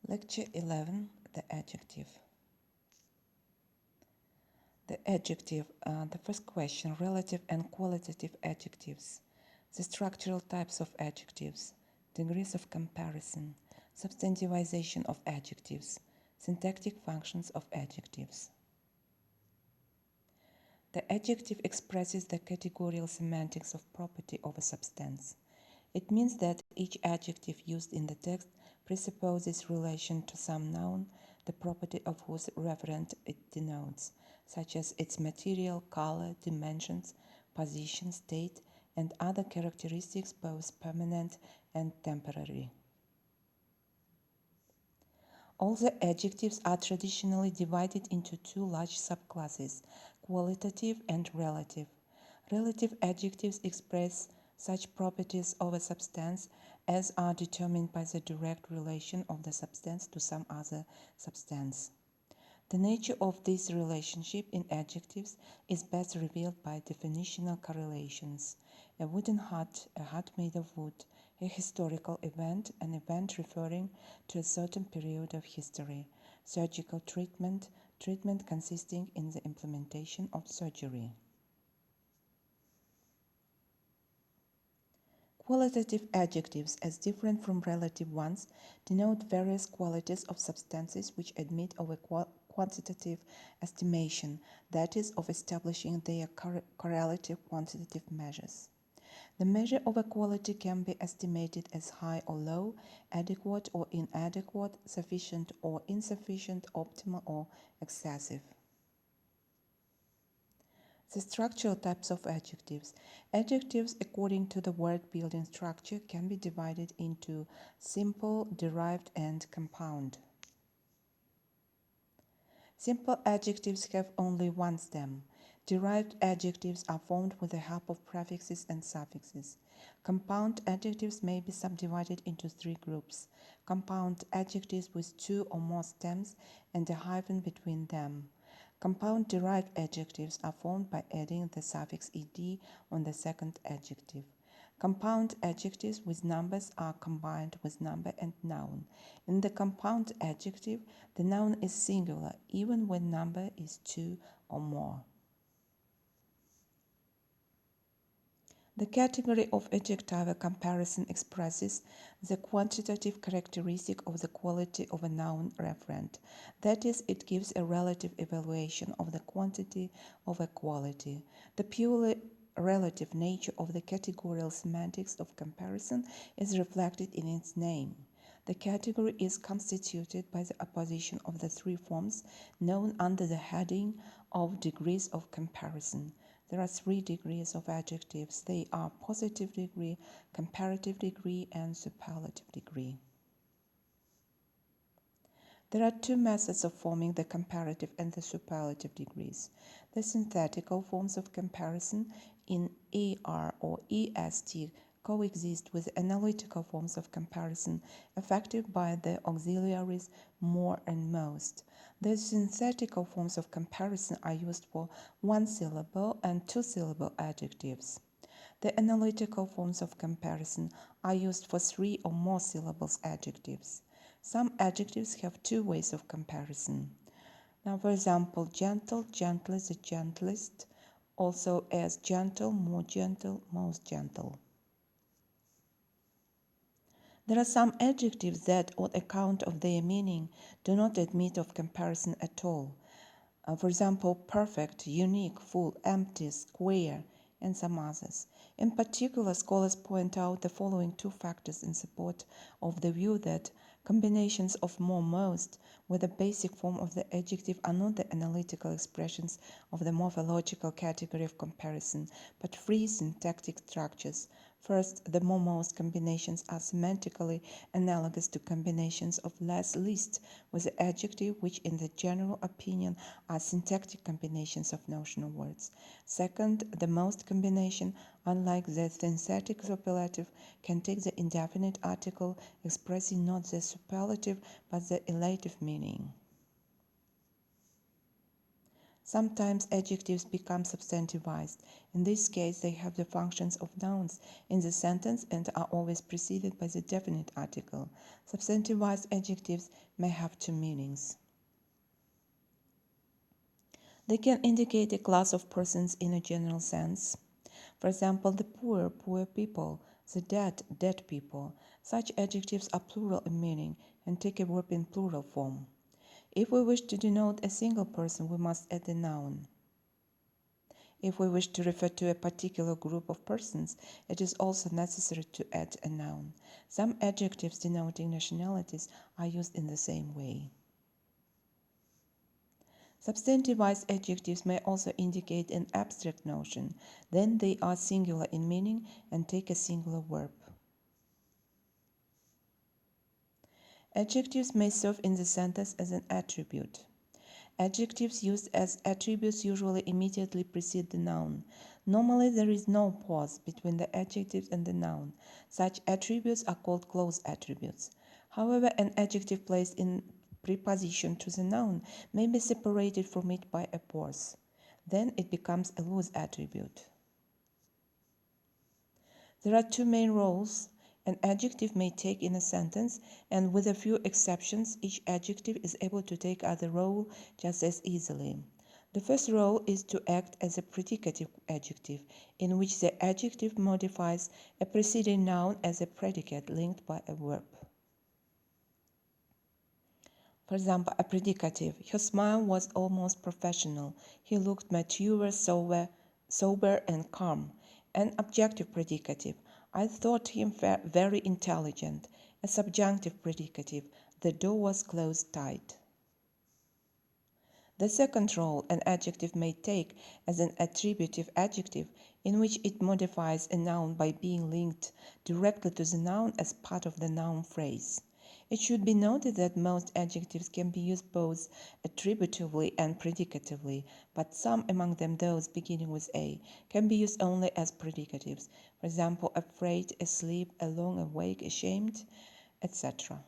Lecture 11, the adjective. The adjective, the first question, relative and qualitative adjectives, the structural types of adjectives, degrees of comparison, substantivization of adjectives, syntactic functions of adjectives. The adjective expresses the categorical semantics of property of a substance. It means that each adjective used in the text presupposes relation to some noun, the property of whose referent it denotes, such as its material, color, dimensions, position, state, and other characteristics both permanent and temporary. All the adjectives are traditionally divided into two large subclasses, qualitative and relative. Relative adjectives express such properties of a substance as are determined by the direct relation of the substance to some other substance. The nature of this relationship in adjectives is best revealed by definitional correlations. A wooden hut, a hut made of wood, a historical event, an event referring to a certain period of history, surgical treatment, treatment consisting in the implementation of surgery. Qualitative adjectives, as different from relative ones, denote various qualities of substances which admit of a quantitative estimation, that is, of establishing their correlative quantitative measures. The measure of a quality can be estimated as high or low, adequate or inadequate, sufficient or insufficient, optimal or excessive. The structural types of adjectives. Adjectives, according to the word-building structure, can be divided into simple, derived, and compound. Simple adjectives have only one stem. Derived adjectives are formed with the help of prefixes and suffixes. Compound adjectives may be subdivided into three groups. Compound adjectives with two or more stems and a hyphen between them. Compound derived adjectives are formed by adding the suffix ed on the second adjective. Compound adjectives with numbers are combined with number and noun. In the compound adjective, the noun is singular even when number is two or more. The category of adjectival comparison expresses the quantitative characteristic of the quality of a noun referent. That is, it gives a relative evaluation of the quantity of a quality. The purely relative nature of the categorical semantics of comparison is reflected in its name. The category is constituted by the opposition of the three forms known under the heading of degrees of comparison. There are three degrees of adjectives. They are positive degree, comparative degree, and superlative degree. There are two methods of forming the comparative and the superlative degrees. The synthetical forms of comparison in ER or EST coexist with analytical forms of comparison affected by the auxiliaries more and most. The synthetical forms of comparison are used for one-syllable and two-syllable adjectives. The analytical forms of comparison are used for three or more syllables adjectives. Some adjectives have two ways of comparison. Now, for example, gentle, gentlest, the gentlest, also as gentle, most gentle. There are some adjectives that, on account of their meaning, do not admit of comparison at all. For example, perfect, unique, full, empty, square, and some others. In particular, scholars point out the following two factors in support of the view that combinations of more, most with the basic form of the adjective are not the analytical expressions of the morphological category of comparison, but free syntactic structures. First, the more, most combinations are semantically analogous to combinations of less, least with the adjective, which in the general opinion are syntactic combinations of notional words. Second, the most combination, unlike the synthetic superlative, can take the indefinite article expressing not the superlative but the elative meaning. Sometimes adjectives become substantivized. In this case, they have the functions of nouns in the sentence and are always preceded by the definite article. Substantivized adjectives may have two meanings. They can indicate a class of persons in a general sense. For example, the poor, poor people, the dead people. Such adjectives are plural in meaning and take a verb in plural form. If we wish to denote a single person, we must add a noun. If we wish to refer to a particular group of persons, it is also necessary to add a noun. Some adjectives denoting nationalities are used in the same way. Substantivized adjectives may also indicate an abstract notion. Then they are singular in meaning and take a singular verb. Adjectives may serve in the sentence as an attribute. Adjectives used as attributes usually immediately precede the noun. Normally, there is no pause between the adjective and the noun. Such attributes are called close attributes. However, an adjective placed in preposition to the noun may be separated from it by a pause. Then it becomes a loose attribute. There are two main roles an adjective may take in a sentence, and with a few exceptions, each adjective is able to take other role just as easily. The first role is to act as a predicative adjective, in which the adjective modifies a preceding noun as a predicate linked by a verb. For example, a predicative. Her smile was almost professional. He looked mature, sober and calm. An objective predicative. I thought him very intelligent. A subjunctive predicative. The door was closed tight. The second role an adjective may take as an attributive adjective, in which it modifies a noun by being linked directly to the noun as part of the noun phrase. It should be noted that most adjectives can be used both attributively and predicatively, but some, among them those beginning with A, can be used only as predicatives. For example, afraid, asleep, alone, awake, ashamed, etc.